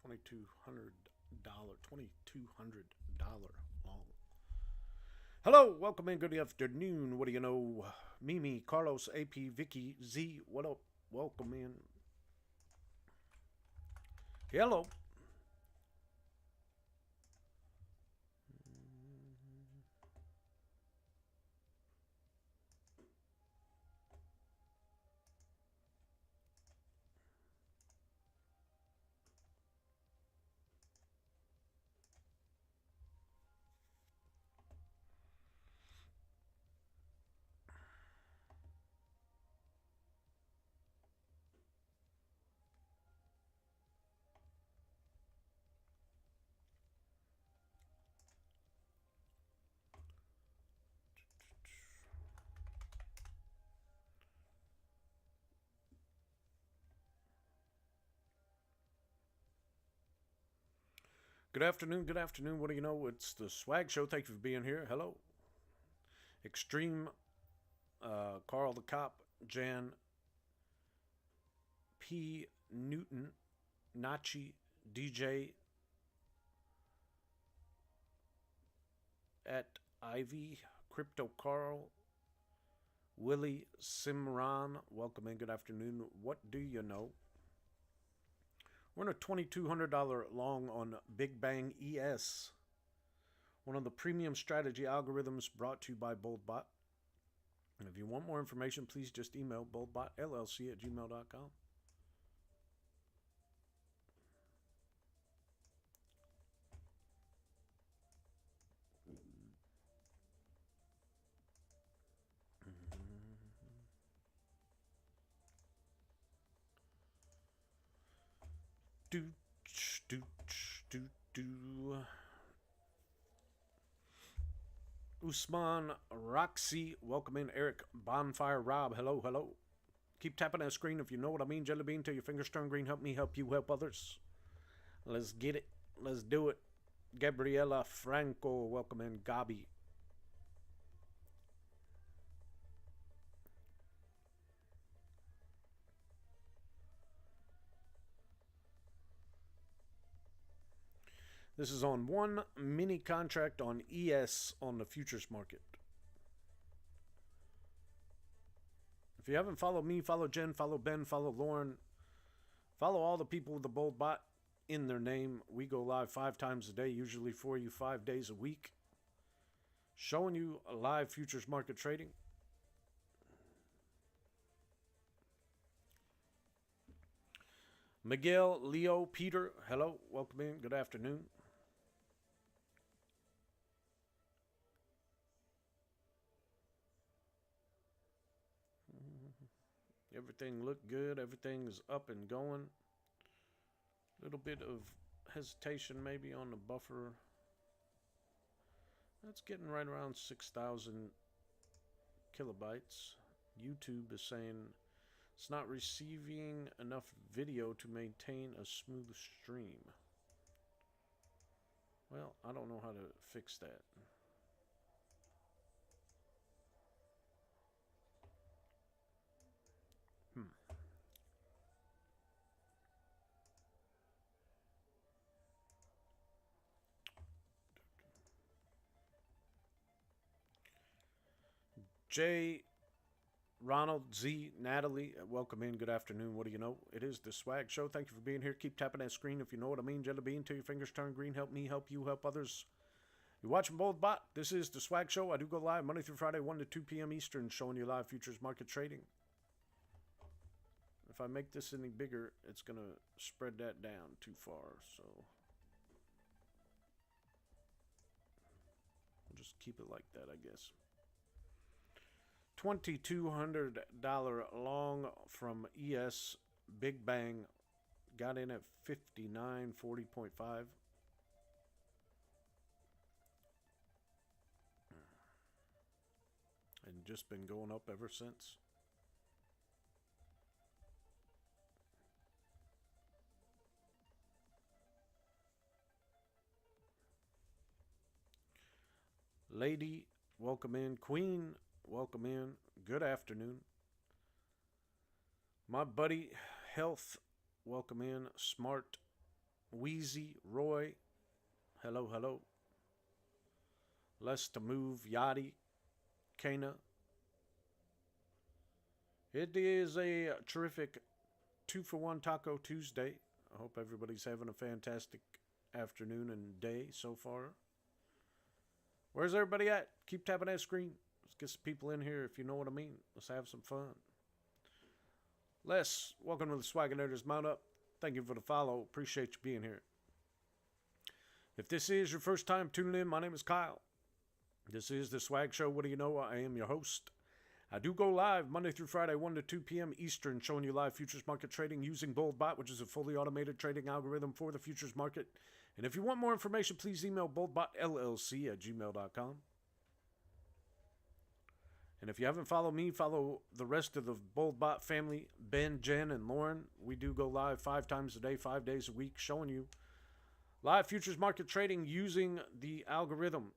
$2,200 long. Hello, welcome in. Good afternoon. What do you know? Mimi, Carlos, AP, Vicky, Z. What up? Welcome in. Hello. Good afternoon. Good afternoon. What do you know? It's the Swag Show. Thank you for being here. Hello. Extreme, Carl the Cop, Jan, P. Newton, Nachi, DJ, at Ivy, Crypto Carl, Willie Simran. Welcome in. Good afternoon. What do you know? We're in a $2,200 long on Big Bang ES, one of the premium strategy algorithms brought to you by BoldBot. And if you want more information, please just email BoldBotLLC@gmail.com. Do, do, do, do. Usman, Roxy, welcome in. Eric, Bonfire, Rob, hello, hello. Keep tapping that screen if you know what I mean. Jelly Bean, till your fingers turn green. Help me, help you, help others. Let's get it. Let's do it. Gabriela Franco, welcome in. Gabi. This is on one mini contract on ES on the futures market. If you haven't followed me, follow Jen, follow Ben, follow Lauren, follow all the people with the Bold Bot in their name. We go live 5 times a day, usually for you 5 days a week, showing you a live futures market trading. Miguel, Leo, Peter, hello, welcome in, good afternoon. Everything looked good. Everything's up and going. A little bit of hesitation maybe on the buffer. That's getting right around 6,000 kilobytes. YouTube is saying it's not receiving enough video to maintain a smooth stream. Well, I don't know how to fix that. Jay, Ronald, Z, Natalie, welcome in. Good afternoon. What do you know? It is the Swag Show. Thank you for being here. Keep tapping that screen if you know what I mean. Jelly Bean, till your fingers turn green. Help me, help you, help others. You're watching Bold Bot. This is the Swag Show. I do go live Monday through Friday, 1 to 2 p.m. Eastern, showing you live futures market trading. If I make this any bigger, it's going to spread that down too far. So we'll just keep it like that, I guess. $2,200 long from ES Big Bang. Got in at 59.40.5. And just been going up ever since. Lady, welcome in. Queen, welcome in. Good afternoon. My buddy, Health, welcome in. Smart, Wheezy, Roy, hello, hello. Less to Move, Yachty, Kana. It is a terrific 2-for-1 Taco Tuesday. I hope everybody's having a fantastic afternoon and day so far. Where's everybody at? Keep tapping that screen. Let's get some people in here if you know what I mean. Let's have some fun. Les, welcome to the Swagginators Mount Up. Thank you for the follow. Appreciate you being here. If this is your first time tuning in, my name is Kyle. This is the Swag Show. What do you know? I am your host. I do go live Monday through Friday, 1 to 2 p.m. Eastern, showing you live futures market trading using BoldBot, which is a fully automated trading algorithm for the futures market. And if you want more information, please email BoldBotLLC@gmail.com. And if you haven't followed me, follow the rest of the BoldBot family, Ben, Jen, and Lauren. We do go live 5 times a day, 5 days a week, showing you live futures market trading using the algorithm.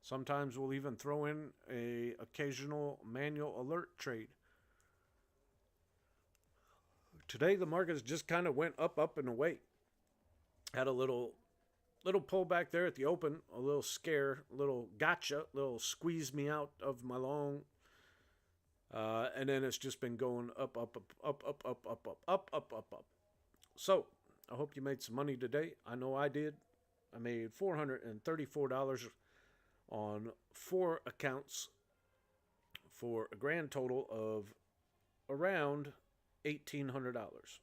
Sometimes we'll even throw in a occasional manual alert trade. Today the markets just kind of went up and away. Had a little pullback there at the open, a little scare, a little gotcha, a little squeeze me out of my long. And then it's just been going up. So I hope you made some money today. I know I did. I made $434 on 4 accounts for a grand total of around $1,800.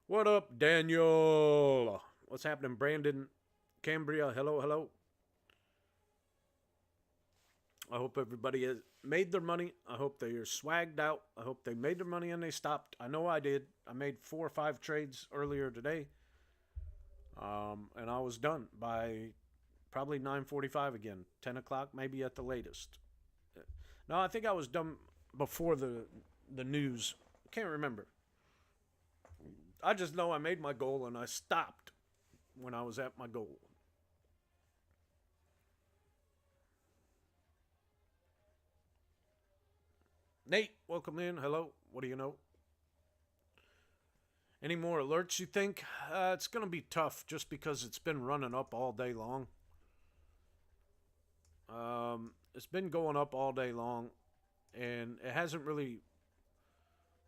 What up, Daniel? What's happening, Brandon? Cambria, hello, hello. I hope everybody has made their money. I hope they are swagged out. I hope they made their money and they stopped. I know I did. I made 4 or 5 trades earlier today. And I was done by probably 9:45 again. 10 o'clock maybe at the latest. No, I think I was done before the news. I can't remember. I just know I made my goal and I stopped when I was at my goal. Nate, welcome in. Hello. What do you know? Any more alerts you think? It's going to be tough just because it's been running up all day long. It's been going up all day long and it hasn't really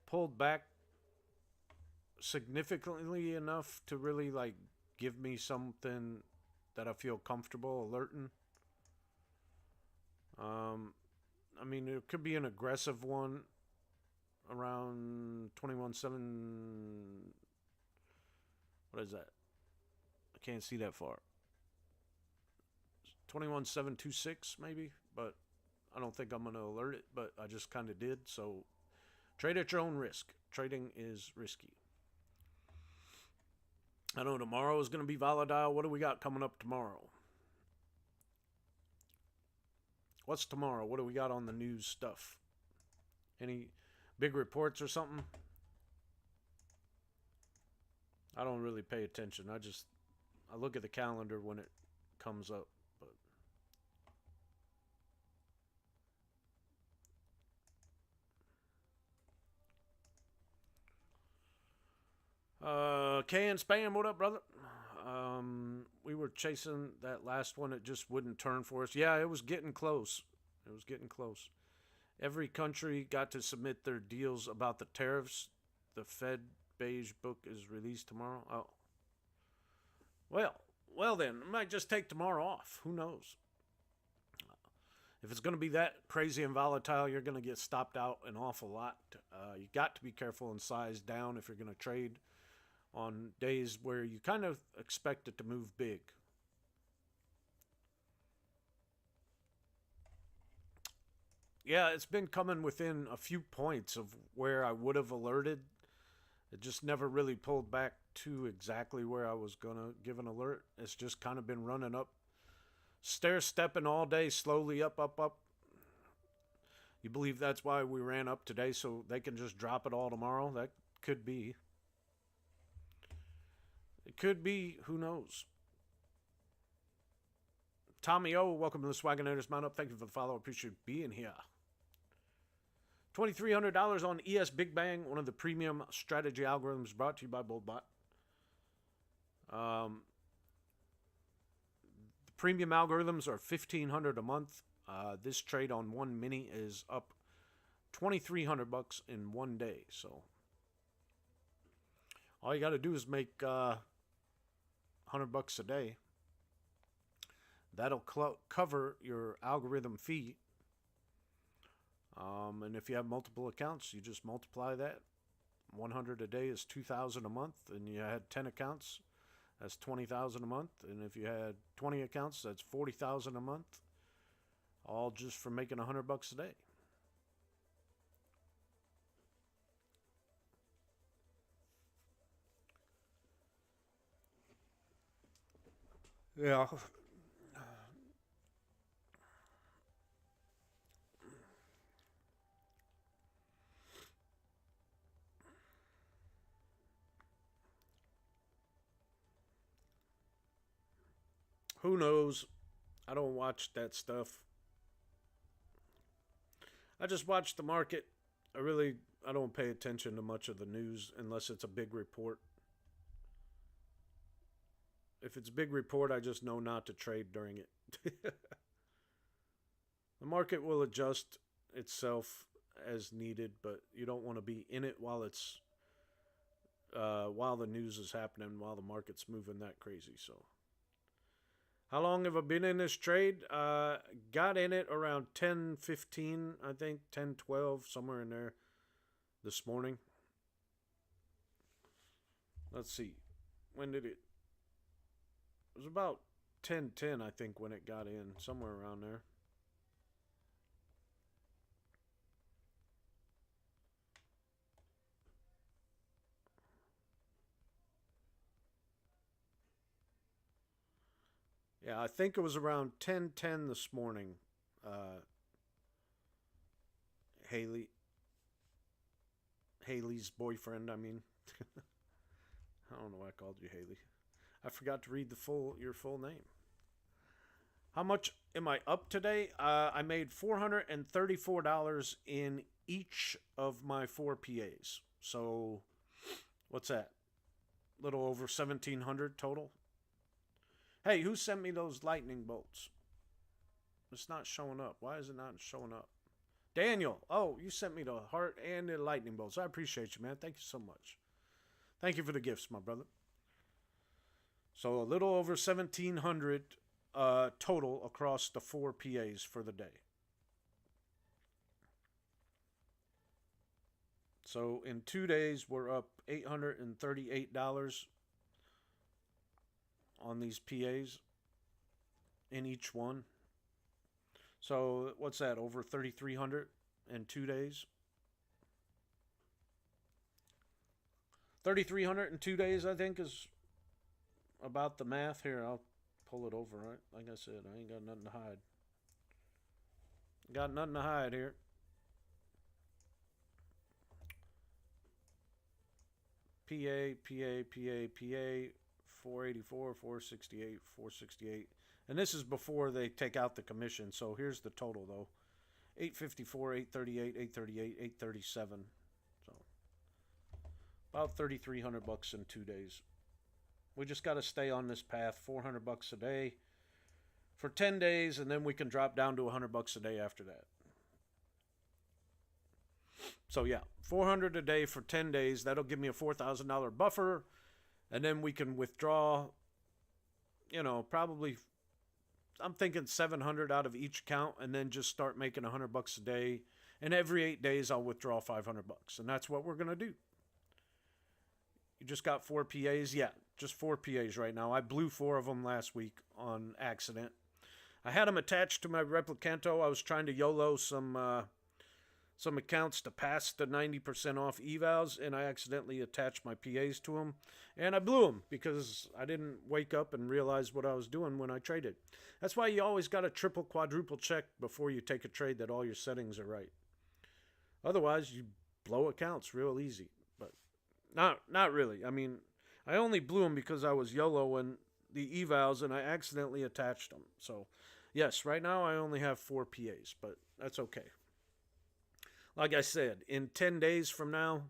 pulled back significantly enough to really like give me something that I feel comfortable alerting. I mean, it could be an aggressive one around 21.7. What is that? I can't see that far. 21.726 maybe, but I don't think I'm going to alert it, but I just kind of did. So trade at your own risk. Trading is risky. I know tomorrow is going to be volatile. What do we got coming up tomorrow? What's tomorrow? What do we got on the news stuff? Any big reports or something? I don't really pay attention. I look at the calendar when it comes up. K and Spam, what up, brother? We were chasing that last one. It just wouldn't turn for us. Yeah, it was getting close. It was getting close. Every country got to submit their deals about the tariffs. The Fed beige book is released tomorrow. Oh. Well then, I might just take tomorrow off. Who knows? If it's going to be that crazy and volatile, you're going to get stopped out an awful lot. You got to be careful and size down if you're going to trade on days where you kind of expect it to move big. Yeah, it's been coming within a few points of where I would have alerted. It just never really pulled back to exactly where I was going to give an alert. It's just kind of been running up, stair-stepping all day, slowly up. You believe that's why we ran up today, so they can just drop it all tomorrow? That could be. It could be. Who knows? Tommy O, welcome to the Swagginators Mount Up. Thank you for the follow. Appreciate being here. $2,300 on ES Big Bang, one of the premium strategy algorithms brought to you by BoldBot. The premium algorithms are $1,500 a month. This trade on one mini is up $2,300 in one day. So all you got to do is make $100 a day. That'll cover your algorithm fee. And if you have multiple accounts, you just multiply that. 100 a day is 2,000 a month, and you had 10 accounts, that's 20,000 a month. And if you had 20 accounts, that's 40,000 a month, all just for making $100 a day. Yeah. Who knows? I don't watch that stuff. I just watch the market. I don't pay attention to much of the news unless it's a big report. If it's a big report, I just know not to trade during it. The market will adjust itself as needed, but you don't want to be in it while the news is happening, while the market's moving that crazy. So, how long have I been in this trade? Got in it around 10:15, I think, 10:12, somewhere in there this morning. Let's see. When did it? It was about 10:10, I think, when it got in, somewhere around there. Yeah, I think it was around 10:10 this morning. Haley, Haley's boyfriend. I mean, I don't know why I called you Haley. I forgot to read your full name. How much am I up today? I made $434 in each of my 4 PAs. So, what's that? A little over 1,700 total. Hey, who sent me those lightning bolts? It's not showing up. Why is it not showing up? Daniel. Oh, you sent me the heart and the lightning bolts. I appreciate you, man. Thank you so much. Thank you for the gifts, my brother. So a little over 1,700 total across the 4 PAs for the day. So in 2 days, we're up $838 on these PAs in each one. So what's that? Over 3,300 in 2 days. 3,300 in 2 days, I think, is about the math. Here, I'll pull it over, right? Like I said, I ain't got nothing to hide. Got nothing to hide here. PA, 484, 468, 468. And this is before they take out the commission. So here's the total, though. 854, 838, 838, 837. So about $3,300 in 2 days. We just got to stay on this path. $400 a day for 10 days, and then we can drop down to $100 a day after that. So yeah, $400 a day for 10 days. That'll give me a $4,000 buffer, and then we can withdraw, probably, I'm thinking $700 out of each account, and then just start making $100 a day. And every 8 days, I'll withdraw $500, and that's what we're gonna do. You just got 4 PAs, yeah, just 4 PAs right now. I blew 4 of them last week on accident. I had them attached to my Replicanto. I was trying to YOLO some accounts to pass the 90% off evals, and I accidentally attached my PAs to them, and I blew them because I didn't wake up and realize what I was doing when I traded. That's why you always got to triple, quadruple check before you take a trade that all your settings are right. Otherwise, you blow accounts real easy. But not really. I mean, I only blew them because I was YOLOing the evals, and I accidentally attached them. So, yes, right now I only have 4 PAs, but that's okay. like I said, in 10 days from now,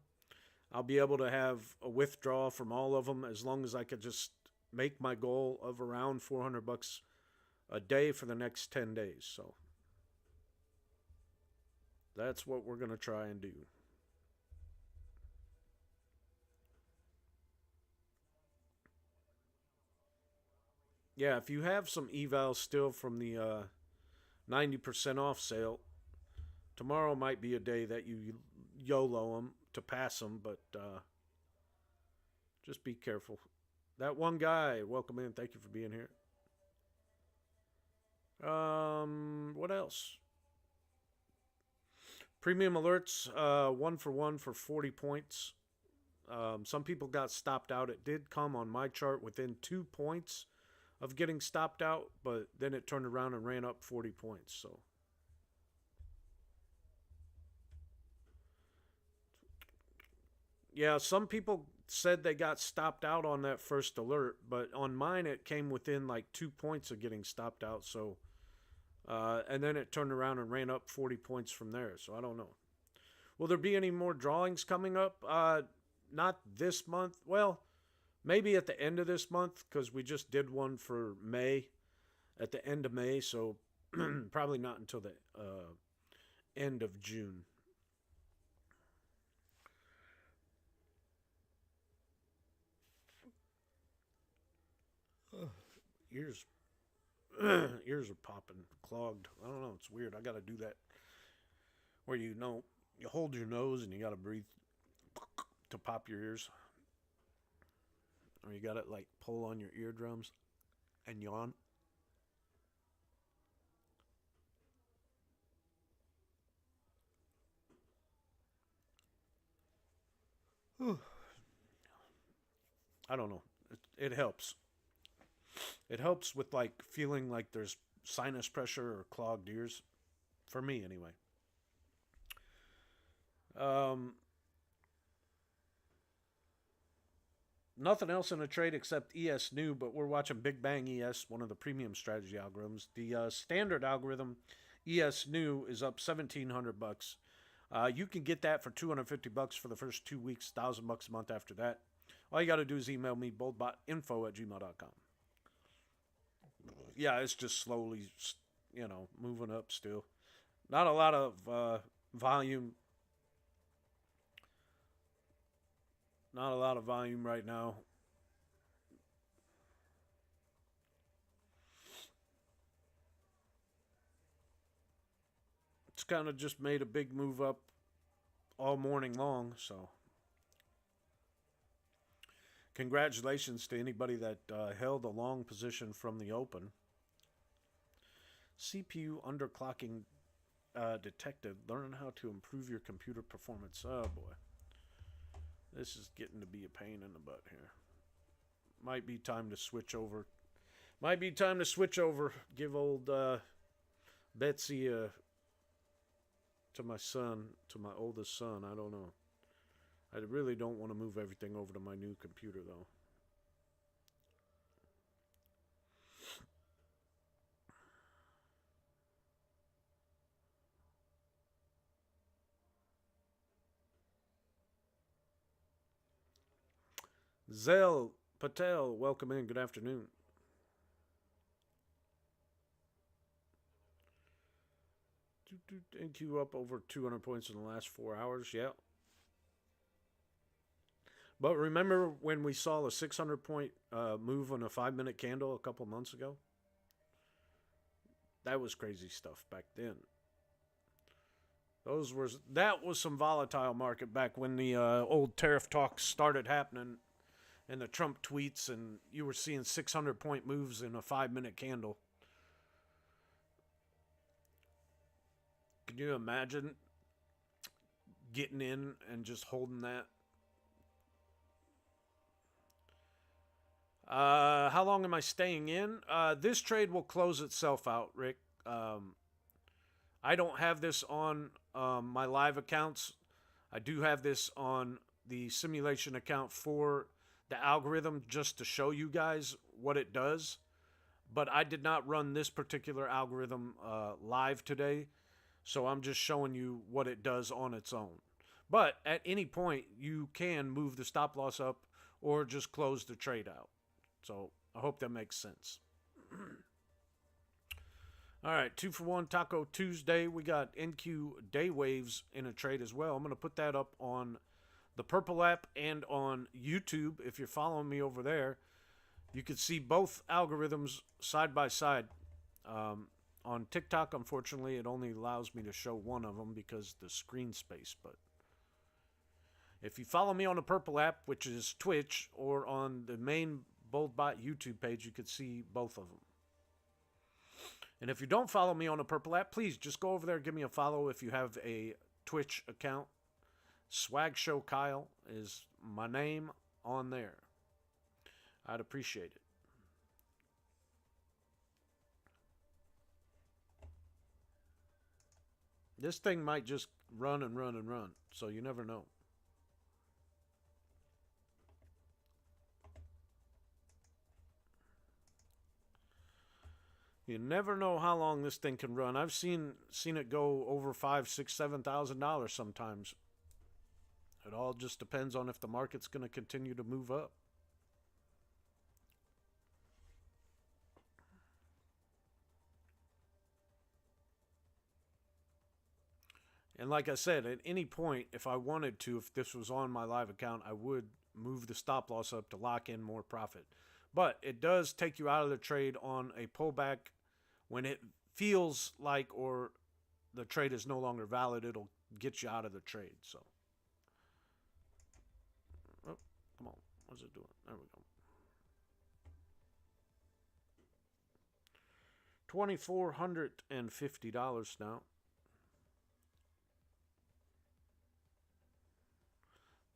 I'll be able to have a withdrawal from all of them as long as I could just make my goal of around $400 a day for the next 10 days. So that's what we're going to try and do. Yeah, if you have some evals still from the 90% off sale, tomorrow might be a day that you YOLO them to pass them, but just be careful. That one guy, welcome in. Thank you for being here. What else? Premium alerts, 1 for 40 points. Some people got stopped out. It did come on my chart within 2 points of getting stopped out, but then it turned around and ran up 40 points. So yeah, some people said they got stopped out on that first alert, but on mine it came within like 2 points of getting stopped out. So and then it turned around and ran up 40 points from there. So I don't know. Will there be any more drawings coming up? Not this month. Well, maybe at the end of this month, because we just did one for May, at the end of May. So probably not until the end of June. Ears ears are popping, clogged. I don't know. It's weird. I got to do that where you hold your nose and you got to breathe to pop your ears, or you got to like pull on your eardrums and yawn. I don't know. It helps. It helps with like feeling like there's sinus pressure or clogged ears, for me anyway. Um, Nothing else in the trade except ES new, but we're watching Big Bang ES, one of the premium strategy algorithms. The standard algorithm ES new is up $1,700. You can get that for $250 for the first 2 weeks, $1,000 a month after that. All you got to do is email me boldbotinfo@gmail.com. Yeah, it's just slowly, moving up still. Not a lot of volume. Not a lot of volume right now. It's kind of just made a big move up all morning long, so congratulations to anybody that held a long position from the open. CPU underclocking detected. Learn how to improve your computer performance. Oh boy. This is getting to be a pain in the butt here. Might be time to switch over. Give old Betsy to my son, to my oldest son. I don't know. I really don't want to move everything over to my new computer, though. Zell Patel, welcome in. Good afternoon. NQ up over 200 points in the last 4 hours. Yeah. But remember when we saw a 600 point move on a 5-minute candle a couple months ago? That was crazy stuff back then. That was some volatile market back when the old tariff talks started happening, and the Trump tweets, and you were seeing 600 point moves in a 5-minute candle. Can you imagine getting in and just holding that? How long am I staying in? This trade will close itself out, Rick. I don't have this on my live accounts. I do have this on the simulation account for the algorithm just to show you guys what it does. But I did not run this particular algorithm live today. So I'm just showing you what it does on its own. But at any point, you can move the stop loss up or just close the trade out. So I hope that makes sense. All right, 2-for-1 Taco Tuesday. We got NQ day waves in a trade as well. I'm going to put that up on the Purple app and on YouTube. If you're following me over there, you can see both algorithms side by side. On TikTok, unfortunately, it only allows me to show one of them because the screen space. But if you follow me on the Purple app, which is Twitch, or on the main BoldBot YouTube page, you could see both of them. And if you don't follow me on the Purple app, please just go over there and give me a follow if you have a Twitch account. Swag Show Kyle is my name on there. I'd appreciate it. This thing might just run and run and run, so you never know. You never know how long this thing can run. I've seen it go over $5,000, $6,000, $7,000 sometimes. It all just depends on if the market's going to continue to move up. And like I said, at any point, if I wanted to, if this was on my live account, I would move the stop loss up to lock in more profit. But it does take you out of the trade on a pullback when it feels like or the trade is no longer valid. It'll get you out of the trade. So, oh, come on. What's it doing? There we go. $2,450 now.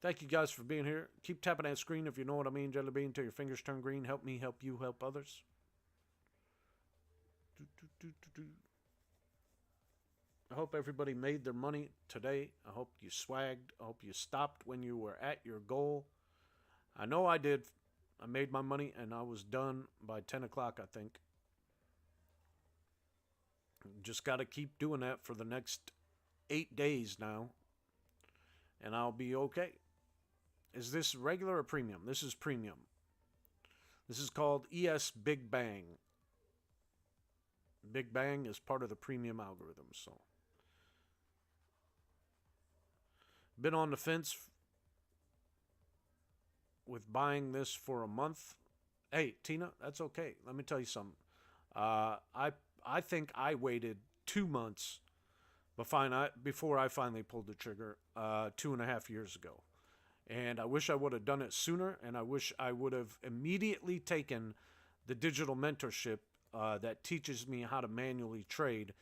Thank you guys for being here. Keep tapping that screen if you know what I mean, Jelly Bean, until your fingers turn green. Help me, help you, help others. I hope everybody made their money today. I hope you swagged. I hope you stopped when you were at your goal. I know I did. I made my money and I was done by 10 o'clock, I think. Just got to keep doing that for the next 8 days now, and I'll be okay. Is this regular or premium? This is premium. This is called ES Big Bang. Big Bang is part of the premium algorithm. So, been on the fence with buying this for a month. Hey, Tina, that's okay. Let me tell you something. I think I waited 2 months before I finally pulled the trigger 2.5 years ago. And I wish I would have done it sooner, and I wish I would have immediately taken the digital mentorship that teaches me how to manually trade,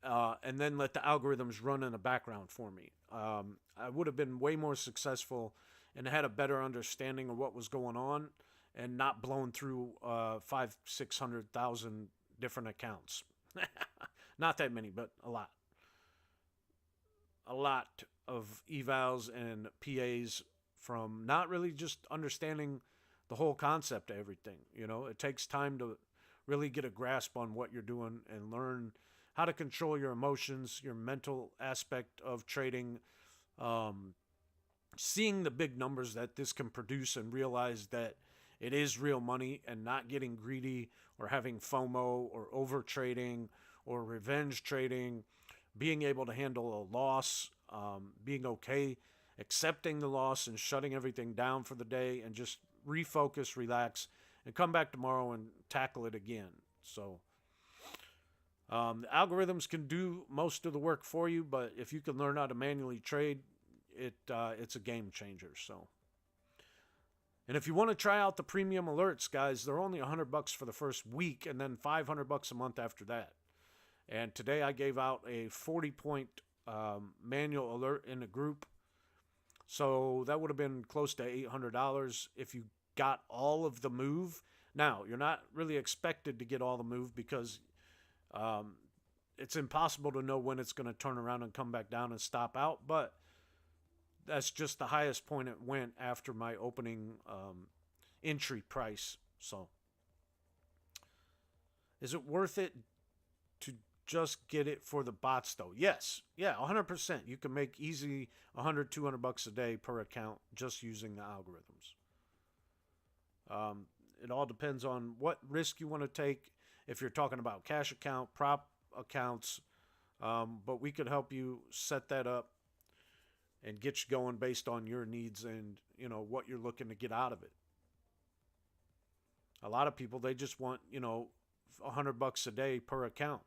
and then let the algorithms run in the background for me. I would have been way more successful and had a better understanding of what was going on and not blown through 500,000-600,000 different accounts. Not that many, but a lot. A lot of evals and PAs from not really just understanding the whole concept of everything. You know, it takes time to really get a grasp on what you're doing and learn how to control your emotions, your mental aspect of trading, seeing the big numbers that this can produce and realize that it is real money, and not getting greedy or having FOMO or over trading or revenge trading, being able to handle a loss, being okay accepting the loss and shutting everything down for the day and just refocus, relax, and come back tomorrow and tackle it again. So the algorithms can do most of the work for you, but if you can learn how to manually trade, it's a game changer. So, and if you want to try out the premium alerts, guys, they're only $100 for the first week, and then $500 a month after that. And today I gave out a 40-point manual alert in a group. So that would have been close to $800 if you got all of the move. Now, you're not really expected to get all the move because it's impossible to know when it's going to turn around and come back down and stop out. But that's just the highest point it went after my opening entry price. So, is it worth it to just get it for the bots though. Yes. Yeah, 100%. You can make easy 100, 200 bucks a day per account just using the algorithms. It all depends on what risk you want to take. If you're talking about cash account, prop accounts, but we could help you set that up and get you going based on your needs and what you're looking to get out of it. A lot of people, they just want 100 bucks a day per account,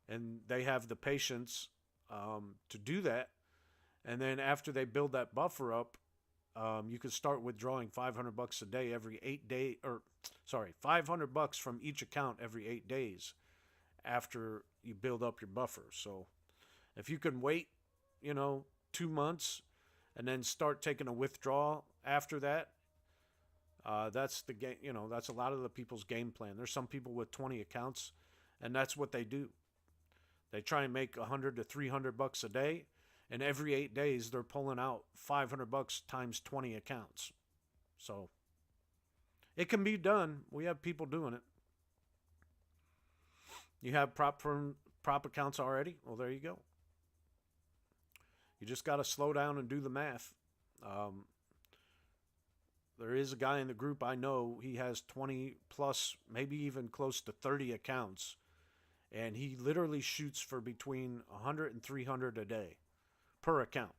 and they have the patience to do that. And then after they build that buffer up, you can start withdrawing 500 bucks a day every 8 days, or sorry, 500 bucks from each account every 8 days after you build up your buffer. So if you can wait, 2 months and then start taking a withdrawal after that, that's the game. That's a lot of the people's game plan. There's some people with 20 accounts, and that's what they do. They try and make 100 to 300 bucks a day, and every 8 days they're pulling out 500 bucks times 20 accounts. So it can be done. We have people doing it. You have prop accounts already? Well, there you go. You just got to slow down and do the math. There is a guy in the group I know. He has 20 plus, maybe even close to 30 accounts. And he literally shoots for between 100 and 300 a day per account.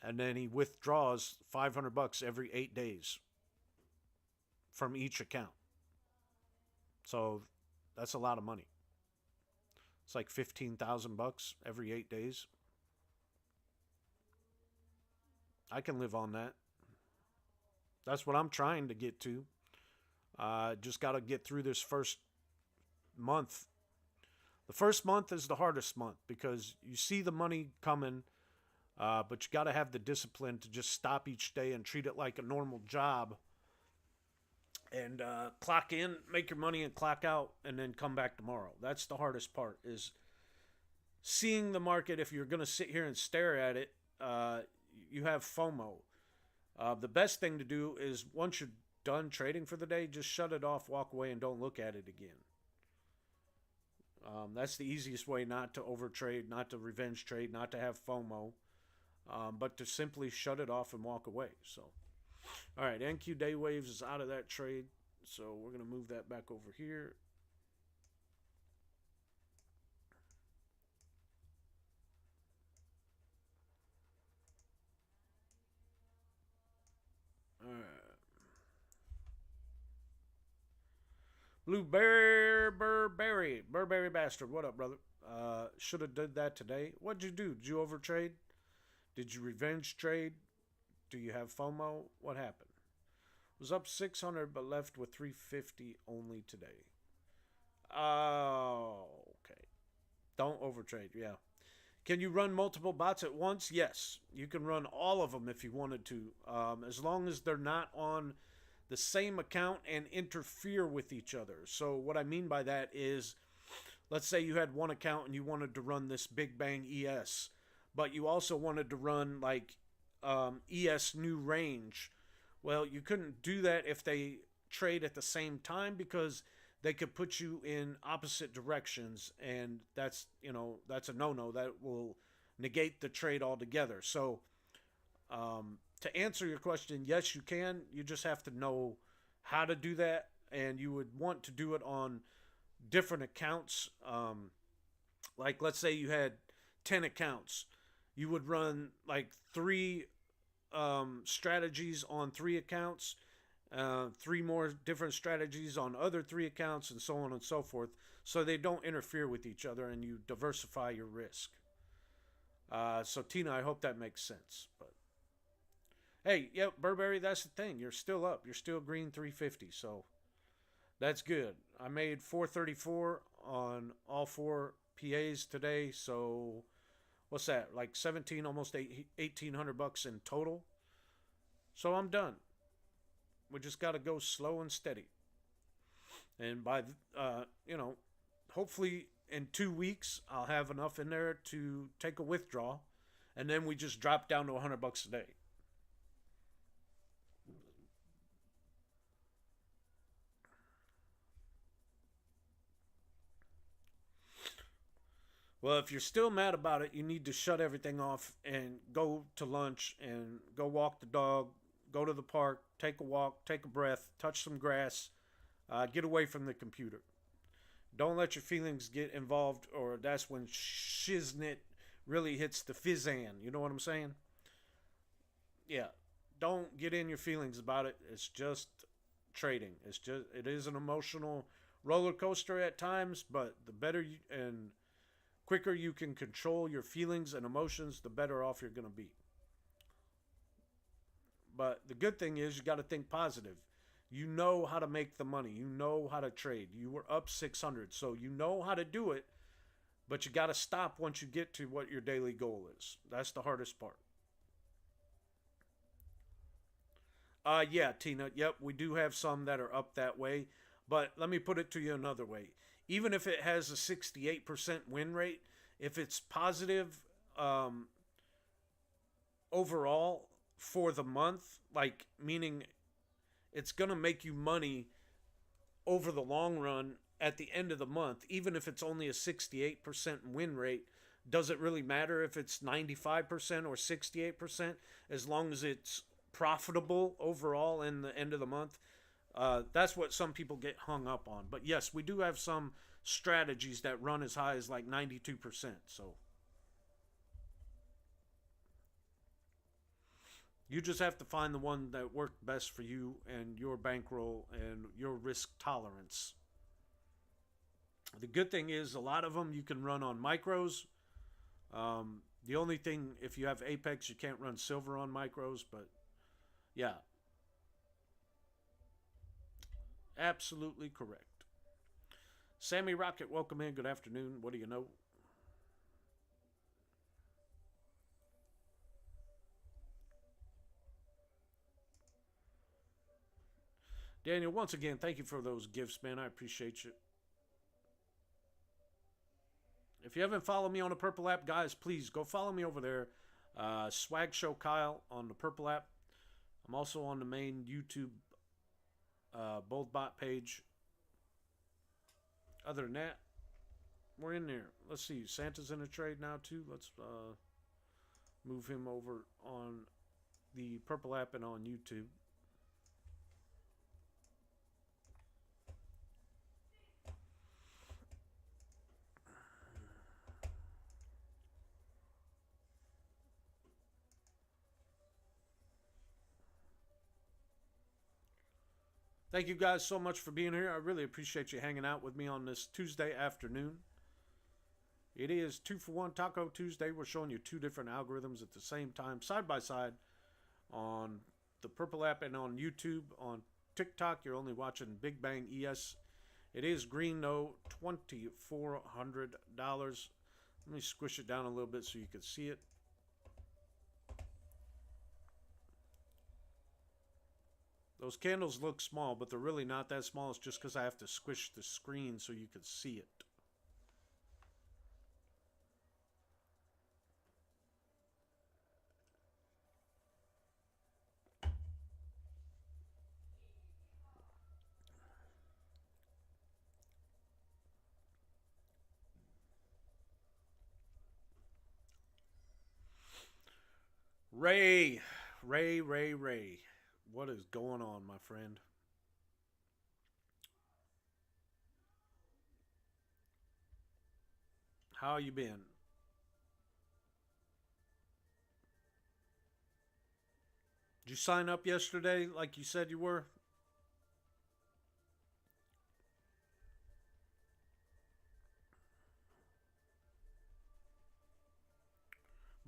And then he withdraws 500 bucks every 8 days from each account. So that's a lot of money. It's like 15,000 bucks every 8 days. I can live on that. That's what I'm trying to get to. Just got to get through this first month. The first month is the hardest month because you see the money coming, but you got to have the discipline to just stop each day and treat it like a normal job. And clock in, make your money, and clock out, and then come back tomorrow. That's the hardest part, is seeing the market. If you're going to sit here and stare at it, you have FOMO. The best thing to do is once you're done trading for the day, just shut it off, walk away, and don't look at it again. That's the easiest way not to overtrade, not to revenge trade, not to have FOMO, but to simply shut it off and walk away. So, all right, NQ Day Waves is out of that trade, so we're going to move that back over here. All right. Burberry Bastard. What up, brother? Should have did that today. What'd you do? Did you overtrade? Did you revenge trade? Do you have FOMO? What happened? Was up 600 but left with 350 only today. Oh, okay. Don't overtrade. Yeah. Can you run multiple bots at once? Yes. You can run all of them if you wanted to, as long as they're not on the same account and interfere with each other. So what I mean by that is, let's say you had one account and you wanted to run this Big Bang ES, but you also wanted to run like ES new range. Well, you couldn't do that if they trade at the same time, because they could put you in opposite directions, and that's a no-no. That will negate the trade altogether. So to answer your question, yes, you can. You just have to know how to do that, and you would want to do it on different accounts. Like, let's say you had 10 accounts. You would run like 3 strategies on 3 accounts, 3 more different strategies on other 3 accounts, and so on and so forth, so they don't interfere with each other, and you diversify your risk. So Tina, I hope that makes sense. But hey, yep, Burberry, that's the thing. You're still up. You're still green 350, so that's good. I made 434 on all 4 PAs today, so what's that? Like 17, almost 1,800 bucks in total. So I'm done. We just got to go slow and steady. And by hopefully in 2 weeks I'll have enough in there to take a withdrawal, and then we just drop down to 100 bucks a day. Well, if you're still mad about it, you need to shut everything off and go to lunch and go walk the dog, go to the park, take a walk, take a breath, touch some grass, get away from the computer. Don't let your feelings get involved, or that's when shiznit really hits the fizzan. You know what I'm saying? Yeah. Don't get in your feelings about it. It's just trading. It is an emotional roller coaster at times, but the better you, and quicker you can control your feelings and emotions, the better off you're going to be. But the good thing is you got to think positive. You know how to make the money. You know how to trade. You were up 600, so you know how to do it, but you got to stop once you get to what your daily goal is. That's the hardest part. Yeah, Tina. Yep, we do have some that are up that way, but let me put it to you another way. Even if it has a 68% win rate, if it's positive um, overall for the month, like meaning it's going to make you money over the long run at the end of the month, even if it's only a 68% win rate. Does it really matter if it's 95% or 68%, as long as it's profitable overall in the end of the month? That's what some people get hung up on. But yes, we do have some strategies that run as high as like 92%. So you just have to find the one that worked best for you and your bankroll and your risk tolerance. The good thing is a lot of them you can run on micros. The only thing, if you have Apex, you can't run silver on micros, but yeah, absolutely correct. Sammy Rocket, welcome in. Good afternoon. What do you know? Daniel, once again, thank you for those gifts, man. I appreciate you. If you haven't followed me on the Purple app, guys, please go follow me over there. Swag Show Kyle on the Purple app. I'm also on the main YouTube BoldBot page. Other than that, we're in there. Let's see. Santa's in a trade now, too. Let's move him over on the Purple app and on YouTube. Thank you guys so much for being here. I really appreciate you hanging out with me on this Tuesday afternoon. It is 2-for-1 Taco Tuesday. We're showing you two different algorithms at the same time, side by side, on the Purple app and on YouTube. On TikTok, you're only watching Big Bang ES. It is green, though, $2,400. Let me squish it down a little bit so you can see it. Those candles look small, but they're really not that small. It's just because I have to squish the screen so you can see it. Ray, Ray. What is going on, my friend? How you been? Did you sign up yesterday like you said you were?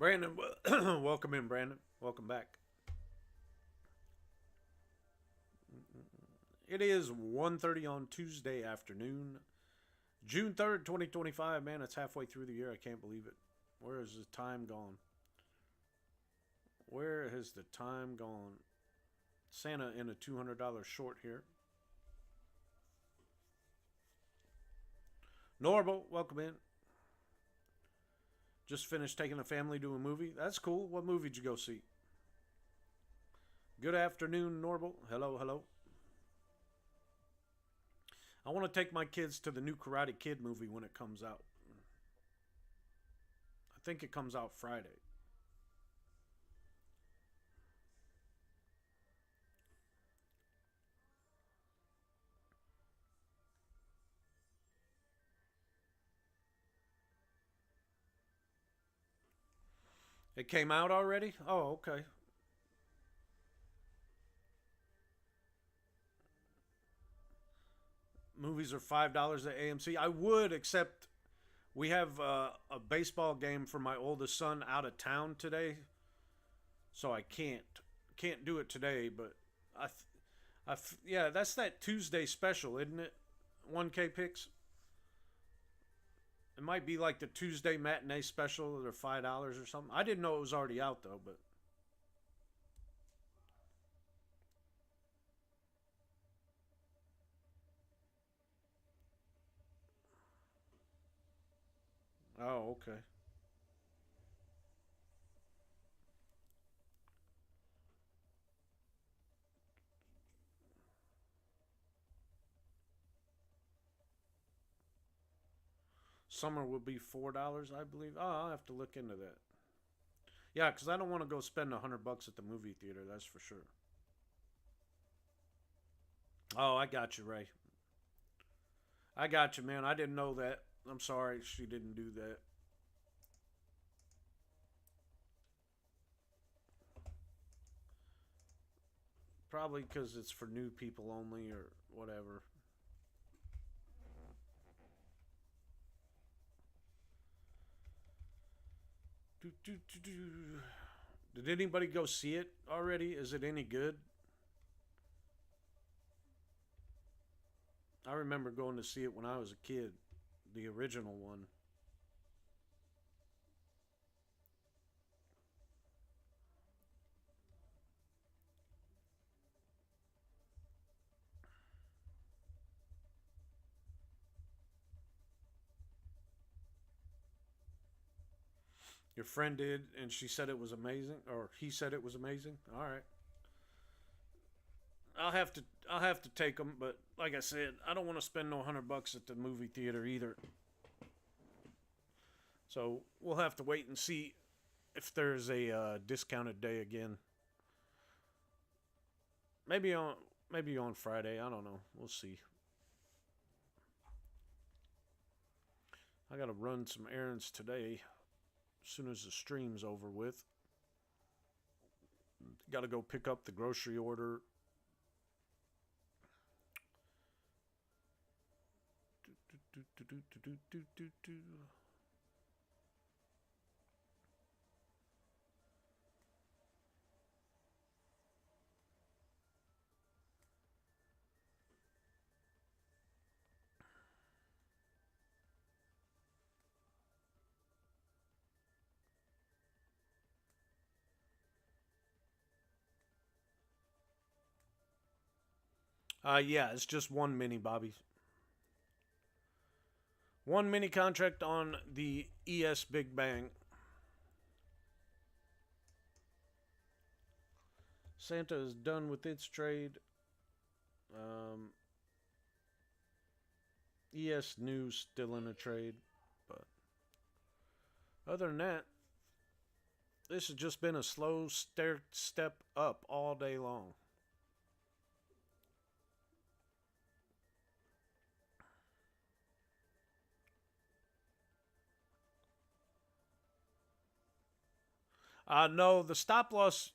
Brandon, welcome in, Brandon. Welcome back. It is 1:30 on Tuesday afternoon, June 3rd, 2025. Man, it's halfway through the year. I can't believe it. Where has the time gone? Where has the time gone? Santa in a $200 short here. Norval, welcome in. Just finished taking a family to a movie. That's cool. What movie did you go see? Good afternoon, Norval. Hello, hello. I want to take my kids to the new Karate Kid movie when it comes out. think it comes out Friday. It came out already? Oh, okay. Movies are $5 at AMC. I would, except we have a baseball game for my oldest son out of town today, so I can't do it today. But yeah, that's that Tuesday special, isn't it? 1K picks. It might be like the Tuesday matinee special. They're $5 or something. I didn't know it was already out though, but oh, okay. Summer would be $4, I believe. Oh, I'll have to look into that. Yeah, because I don't want to go spend $100 at the movie theater. That's for sure. Oh, I got you, Ray. I got you, man. I didn't know that. I'm sorry she didn't do that. Probably because it's for new people only or whatever. Do, do, do, do. Did anybody go see it already? Is it any good? I remember going to see it when I was a kid, the original one. Your friend did, and she said it was amazing, or he said it was amazing. All right, I'll have to take them, but like I said, I don't want to spend no $100 at the movie theater either. So we'll have to wait and see if there's a discounted day again. Maybe on maybe on Friday. I don't know. We'll see. I gotta run some errands today. As soon as the stream's over with, gotta go pick up the grocery order. Do, do, do, do, do, do, do, do. Yeah, it's just one mini, Bobby. One mini contract on the ES Big Bang. Santa is done with its trade. Um, ES News still in a trade, but other than that, this has just been a slow step up all day long. No, the stop loss,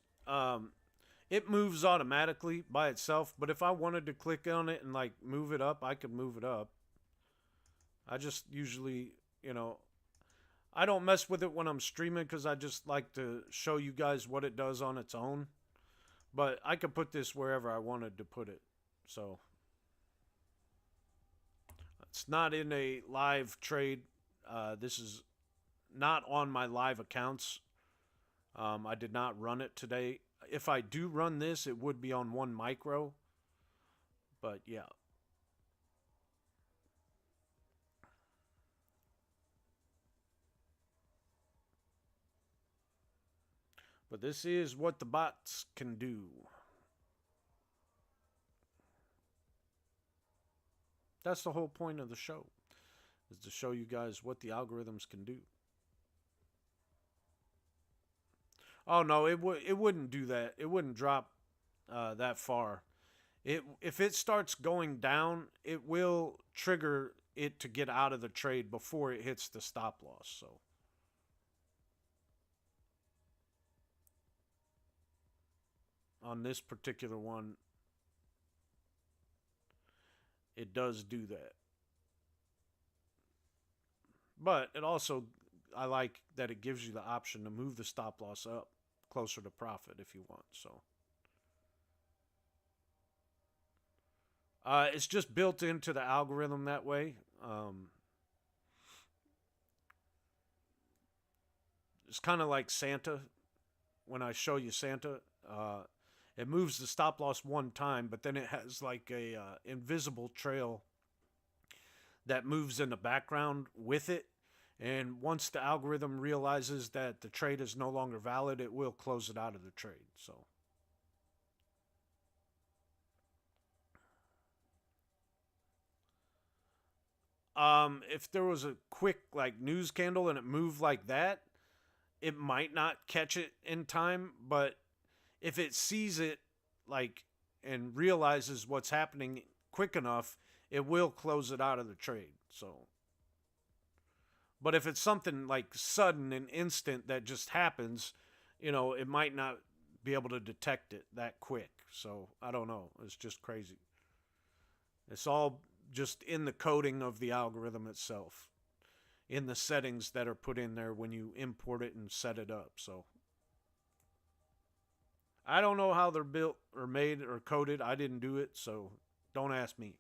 it moves automatically by itself. But if I wanted to click on it and like move it up, I could move it up. I just usually, you know, I don't mess with it when I'm streaming because I just like to show you guys what it does on its own. But I could put this wherever I wanted to put it. So it's not in a live trade. This is not on my live accounts. I did not run it today. If I do run this, it would be on one micro. But yeah. But this is what the bots can do. That's the whole point of the show, is to show you guys what the algorithms can do. Oh no, it wouldn't do that. It wouldn't drop that far. If it starts going down, it will trigger it to get out of the trade before it hits the stop loss. So on this particular one, it does do that. But it also, I like that it gives you the option to move the stop loss up closer to profit if you want. So it's just built into the algorithm that way. It's kind of like Santa. When I show you Santa, it moves the stop loss one time, but then it has like a invisible trail that moves in the background with it. And once the algorithm realizes that the trade is no longer valid, it will close it out of the trade. So if there was a quick like news candle and it moved like that, it might not catch it in time. But if it sees it like and realizes what's happening quick enough, it will close it out of the trade. So, but if it's something like sudden and instant that just happens, it might not be able to detect it that quick. So I don't know. It's just crazy. It's all just in the coding of the algorithm itself, in the settings that are put in there when you import it and set it up. So I don't know how they're built or made or coded. I didn't do it, so don't ask me.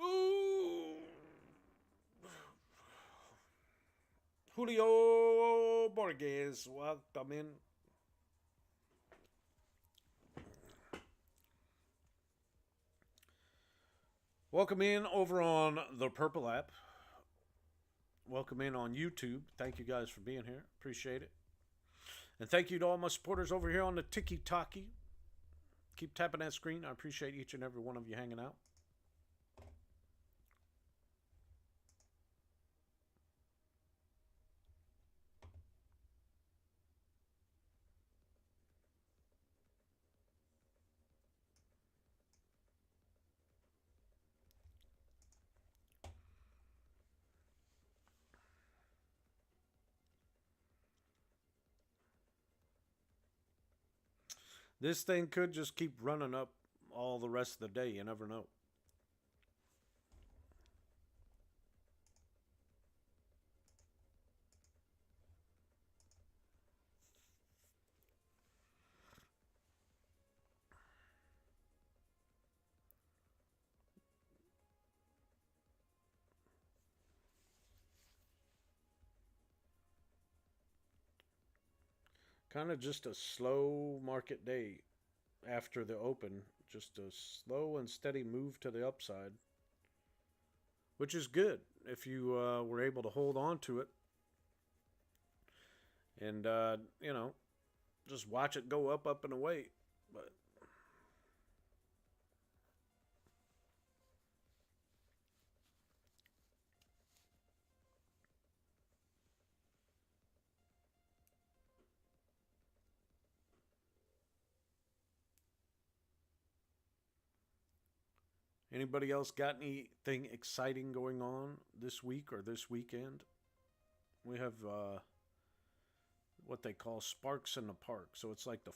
Ooh. Julio Borges, welcome in. Welcome in over on the Purple app. Welcome in on YouTube. Thank you guys for being here. Appreciate it. And thank you to all my supporters over here on the Tiki Talkie. Keep tapping that screen. I appreciate each and every one of you hanging out. This thing could just keep running up all the rest of the day. You never know. Kind of just a slow market day after the open. Just a slow and steady move to the upside, which is good if you were able to hold on to it and, just watch it go up, up, and away. But anybody else got anything exciting going on this week or this weekend? We have what they call Sparks in the Park. So it's like the